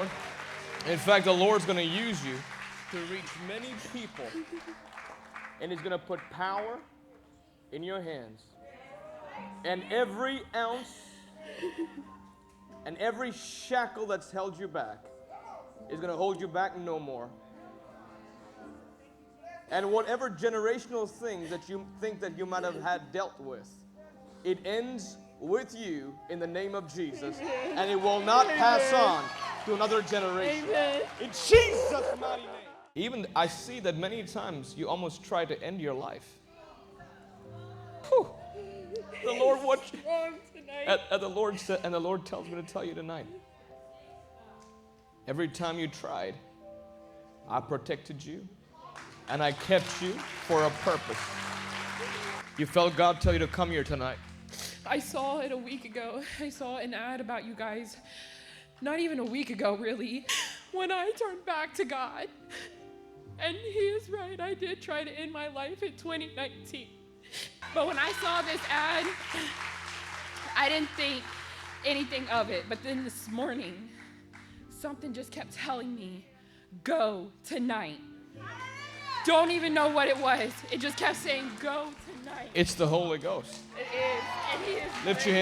Lord. In fact, the Lord's going to use you to reach many people. And He's going to put power in your hands. And every ounce and every shackle that's held you back is going to hold you back no more. And whatever generational things that you think that you might have had dealt with, it ends with you in the name of Jesus. And it will not pass on to another generation. In Jesus' mighty name. Even I see that many times you almost try to end your life. Whew. The Lord wants you. And the Lord said, and the Lord tells me to tell you tonight. Every time you tried, I protected you. And I kept you for a purpose. You felt God tell you to come here tonight. I saw it a week ago. I saw an ad about you guys. Not even a week ago, really. When I turned back to God. And He is right. I did try to end my life in 2019. But when I saw this ad, I didn't think anything of it. But then this morning, something just kept telling me, go tonight. Don't even know what it was. It just kept saying, go tonight. It's the Holy Ghost. It is. And He is. Lift your hands.